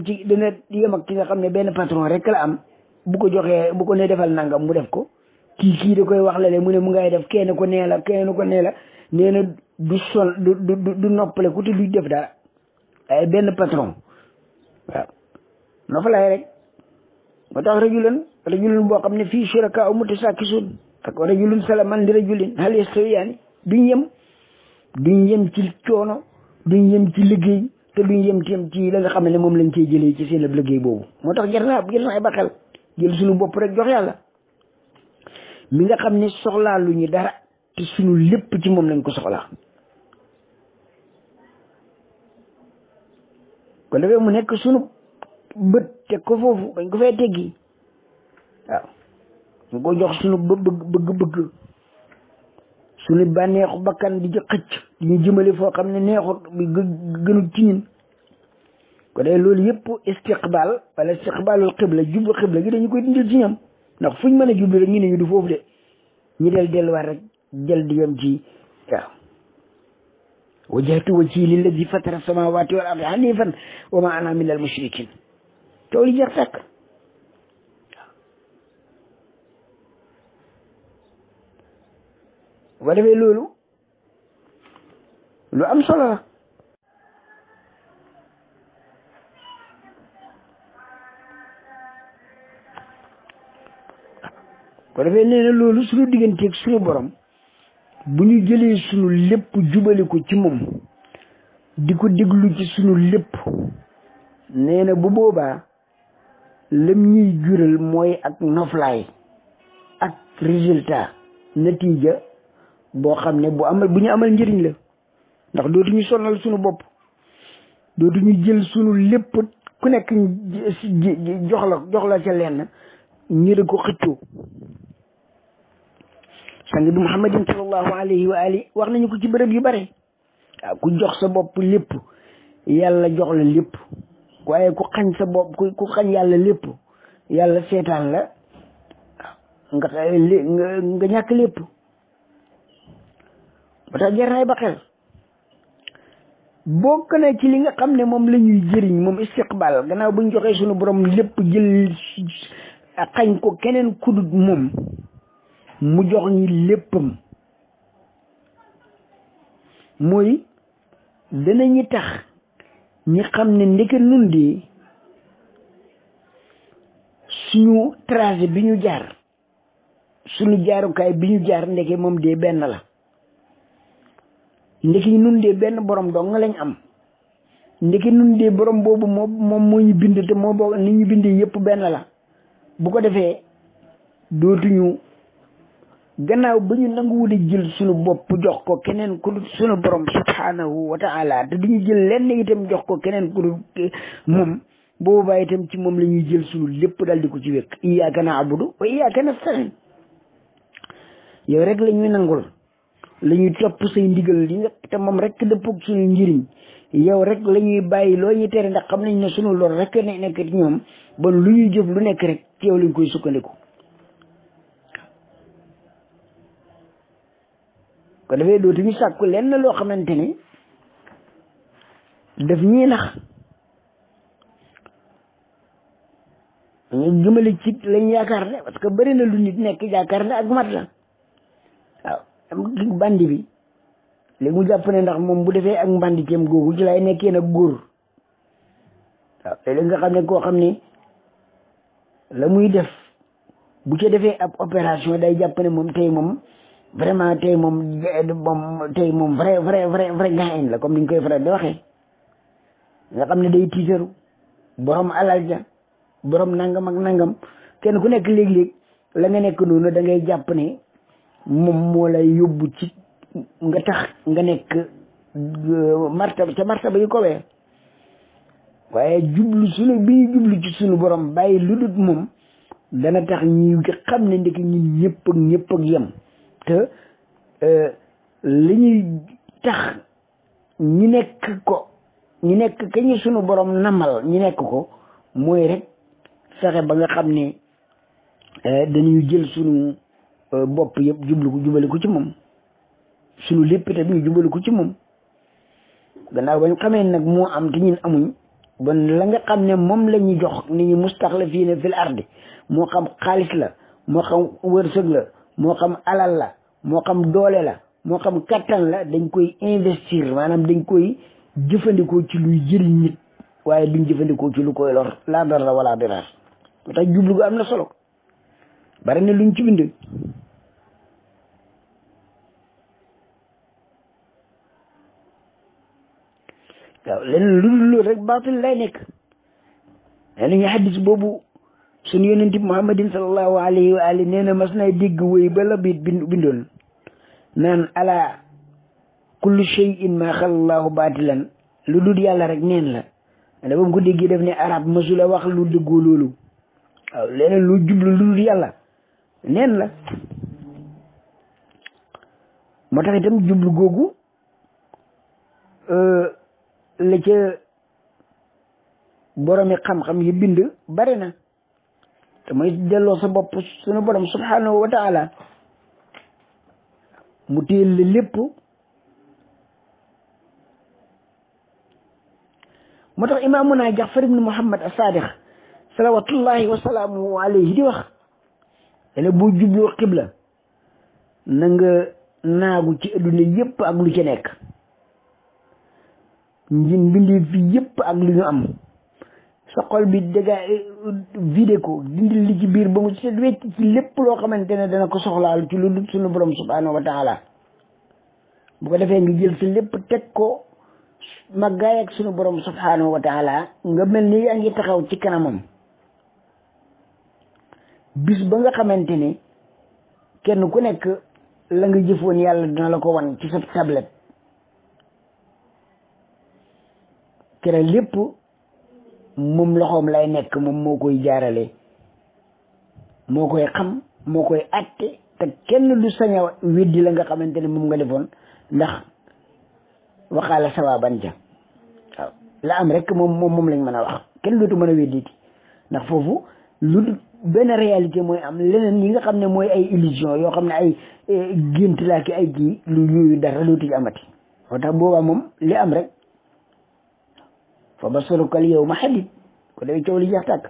Speaker 1: yem ak ki nga xam ne benn patron rek la am bu ko joxee bu ko ne defal nangam mu def ko kii da koy wax la mu ne mu ngay def kenn ko nee la nee na du noppale ku te du def dara ay benn patron waaw noppalaay rek moo tax rajulun boo xam ne fii shuraka mutashakisun ak rajulun salaman li rajulin hal yastawiyaani duñ yem ci coono duñ yem ci liggéey te duñ yem ci la nga xam ne moom lañ cey jëlee ci seen ab liggéey boobu moo tax jar naa ba xel jël suñu bopp rek jox yàlla mi nga xam ne soxlaa lu ñu dara te suñu lépp ci moom lañ ko soxlaa kon defee mu nekk suñu bët teg ko foofu bañ ko fee teggi waaw ñu ko jox suñu bëgg suñu bànneexu bakkan di ci xëcc di ñu jëmale foo xam ne neexut bi gënul ci ñun ko dee loolu yëpp istiqbaalul xibla jublu xibla gi dañu koy dindil ci ñoom ndax fuñ mën a jublu rek ñu ne ñu du foofu de ñu delluwaat rek jël di yem ci waaw wajjahtu wajhi lillazi fatara samawati wal ardi hanifan wa ma ana minal mushrikin tool yi jeex takk bu defee loolu lu am solo la ko defee nee na loolu suñu digganteeg suñu borom bu ñu jëlee suñu lépp jubali ko ci moom di ko déglu ci suñu lépp nee na bu boobaa lam ñuy jural mooy ak noflaay ak résultat natiija boo xam ne bu ñu amal njëriñ la ndax dootuñu sonal suñu bopp dootuñu jël suñu lépp ku nekk jox la ca lenn ñu di ko xëccoo sang bi muhammadin sallallahu alayhi wa ali wax nañu ko ci bërëb yu bare waaw ku jox sa bopp lépp yàlla jox la lépp waaye ku xañ sa bopp ku xañ yàlla lépp yàlla seetaan la nga ñàkk lépp ba tax jar naay ba xel bokk na ci li nga xam ne moom la ñuy jëriñ moom istiqbal gannaaw bu ñu joxee suñu borom lépp jël xañ ko keneen kudut moom mu jox ñi léppam mooy danañu tax ñi xam ne ndeke nun di suñu trajet bi ñu jaar suñu jaarukaay bi ñu jaar ndeke moom de benn la ndeke nun de benn borom dong nga lañ am ndeke nun de borom boobu moom moo ñu bind te moo boo ni ñu bindee yëpp benn la bu ko defee dootuñu gannaaw ba ñu nanguwul a jël sunu bopp jox ko keneen ku dul sunu borom subhanahu wa taala te duñu jël lenn itam jox ko keneen ku dul moom boobaa itam ci moom la ñuy jël sunu lépp daal di ko ci wékk iyyaka na'budu wa iyyaka nasta'in yow rek la ñuy nangul la ñuy topp say ndigal li nga te moom rek dëppog suñu njëriñ yow rek la ñuy bàyyi loo ñuy tere ndax xam nañ ne sunu lor rek ne nekk ci ñoom bon lu ñuy jëf lu nekk rek ci yow lañ koy sukkandiku ko defee dootuñu sàkku lenn loo xamante ne daf ñuy nax ñu jëmale ci lañ yaakaar ne parce que bëri na lu nit nekk yaakaar ne ak mat la waaw am bandi bi léegi mu jàpp ne ndax moom bu defee ak mbanditeem googu ci lay nekkee nag góor waaw léeg-léeg nga xam ne koo xam ne la muy def bu ca defee ab opération day jàpp ne moom tey moom vraiment tey moom vrai gain la comme ni ñu koy faral di waxee nga xam ne day tiitaru borom alal ja borom nangam ak nangam kenn ku nekk léeg-léeg la nga nekk noonu da ngay jàpp ne moom moo lay yóbbu ci nga tax nga nekk martaba yu ko wee waaye jublu sunu bi ñu jublu ci sunu borom bàyyi lu dul moom dana tax ñi xam ne ndek ñun ñëpp ak yem te li ñuy tax ñu nekk ka ñu sunu borom namal ñu nekk ko mooy rek fexe ba nga xam ne dañuy jël sunu bopp yëpp jubale ko ci moom sunu lépp tamit ñu jubale ko ci moom gannaaw ba ñu xamee nag moo am te ñun amuñ bon la nga xam ne moom la ñuy jox ni ñu mustaxlafiina fil ardi moo xam xaalis la moo xam wërsëg la moo xam alal la moo xam doole la moo xam kattan la dañ koy investir maanaam dañ koy jëfandikoo ci luy jëriñ nit waaye duñ jëfandikoo ci lu koy lor laa dara wala diraar moo tax jublu gu am na solo bari na luñ ci bind waaw leneen lu dul loolu rek baatil lay nekk nee nañu xaddis boobu suñu yonent bi muhammadin sallallahu alayhi wa alihi nee na mas nay dégg wéy ba la biit bindoon naan ala kullu shay'in ma xalallahu baatilan lu dul yàlla rek neen la ne ba mu ko déggee def ne arab masula wax lu dëggoo loolu waaw leneen lu jublu lu dul yàlla neen la moo tax itam jublu googu la ca boromi xam-xam yi bind bare na te mooy delloo sa bopp sunu borom subhanahu wa taala mu téel la lépp moo tax imaamuna Jaafar ibnu Muhammad as-Saadiq salawatullahi wa salaamuhu alayhi di wax dane boo jubloo xibla na nga naagu ci adduna yépp ak lu ca nekk mbindee fi yépp ak lu ñu am sa xol bi danga vidé ko dindil li ci biir ba mu set wecc ci lépp loo xamante ne dana ko soxlaal ci lu dul sunu borom subhanahu wa taala bu ko defee nga jël sa lépp teg ko maggaay ak sunu borom subhanahu wa taala nga mel ni yaa ngi taxaw ci kanamam bis ba nga xamante ne kenn ku nekk la nga jëfoon yàlla dina la ko wan ci sa tablette kere lépp moom loxoom lay nekk moom moo koy jaarale moo koy xam moo koy atte te kenn du sañ a weddi la nga xamante ne moom nga defoon ndax waxaala sawaban ja waaw la am rek moom lañ mën a wax kenn dootu mën a wedditi ndax foofu lu benn réalité mooy am leneen yi nga xam ne mooy ay illusion yoo xam ne ay gént laa ki ay kii lu yooyu dara dootu ci amati moo tax boobaa moom li am rek fa basaruka al yawma hadid ko day coow li jeex tàkk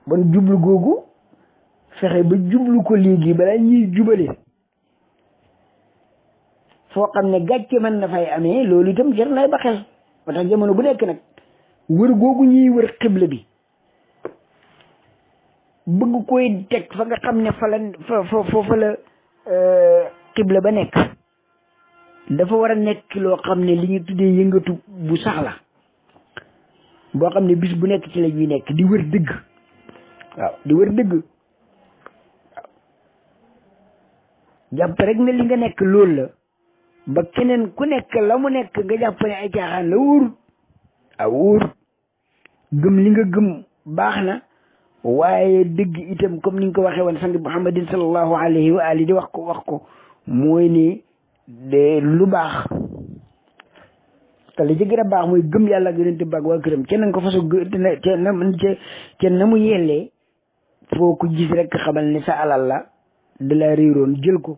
Speaker 1: bon jublu googu fexe ba jublu ko léegi balaa ñuy jubale foo xam ne gàcce mën na fay amee loolu itam jar nay ba xel moo tax jamono bu nekk nag wër googu ñuy wër xibla bi bëgg koy teg fa nga xam ne fa la xibla ba nekk dafa war a nekk loo xam ne li ñu tuddee yëngatu bu sax la boo xam ne bis bu nekk ci la ñuy nekk di wër dëgg waaw di wër dëgg waaw jàpp rek ne li nga nekk loolu la ba keneen ku nekk la mu nekk nga jàpp ne ay caaxaan la wóorut gëm li nga gëm baax na waaye dëgg itam comme ni nga ko waxee woon sang Muhammadin sallallahu alayhi wa alihi di wax ko mooy ni de lu baax te li ci gën a baax mooy gëm yàlla ak yonent bi ak waa këram kenn nga ko façon kenn na mu yellee foo ko gis rek xamal ne sa alal la da la réeroon jël ko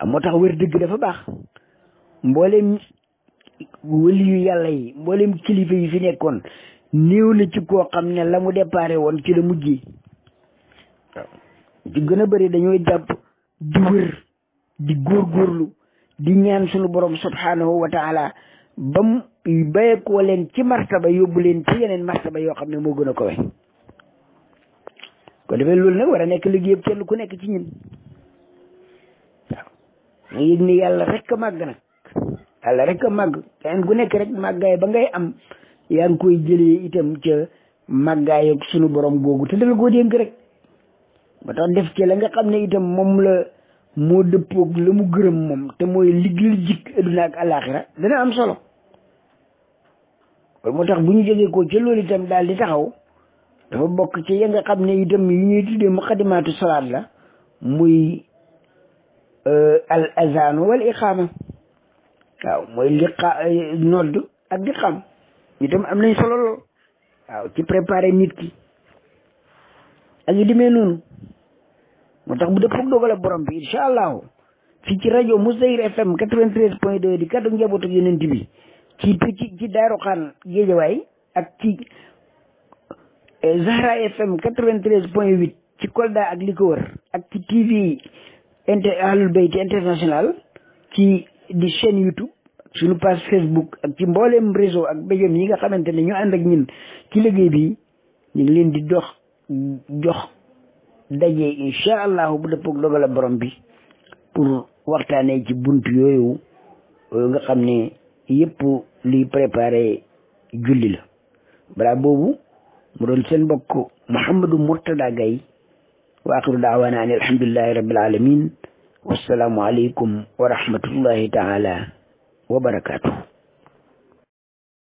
Speaker 1: moo tax wér dëgg dafa baax mboolem wëli yu yàlla yi mboolem kilifa yi fi nekkoon néew na ci koo xam ne la mu déparé woon ci la mujjee ci gën a bëri dañooy jàpp di wër di góorgóorlu di ñaan sunu borom subhanahu wa taala bam bayeekoo leen ci martaba yóbbu leen ci yeneen martaba yoo xam ne moo gën a kowe ko defee loolu nag war a nekk liggéey kenn ku nekk ci ñun nga yëg ni yàlla rek a màgg nag yàlla rek a màgg kenn ku nekk rek màggaay ba ngay am yaa ngi koy jëlee itam ca màggaay ak sunu borom googu te dala koo dénk rek ba tax def ci la nga xam ne itam moom la moo dëppoog la mu gërëm moom te mooy liggéey jikk adduna ak alaxira dana am solo loolu moo tax bu ñu jógee ko ca loolu itam daal di taxaw dafa bokk ci ya nga xam ne itam yu ñuy tuddee muqaddimaatu salaat la muy al azan wal iqaama waaw mooy nodd ak di xam itam am nañ solo lool waaw ci préparer nit ki ak yu demee noonu moo tax bu dëppog dogal borom bi incha allahu fii ci rajo Mousdahir FM 93.2 di kaddu njabootu ak yonent bi ci Daaru Xaan Géejawaay ak ci Zahra FM 93.8 ci Kolda ak li ko wër ak ci TV Ahlul Bayt international ci di chaîne YouTube suñu page Facebook ak ci mboolem réseau ak béjom yi nga xamante ne ñu ànd ak ñun ci liggéey bi ñu ngi leen di jox daje incha allahu bu dëppoog dogal borom bi pour waxtaanee ci buntu yooyu nga xam ne yëpp luy préparé julli la balaa boobu mu doon seen mbokk Mouhamadou Mourtada Gaye wa axiru daawaana an alhamdulillahi rabbil alamin wassalaamu aleykum wa rahmatullahi taala wa barakaatu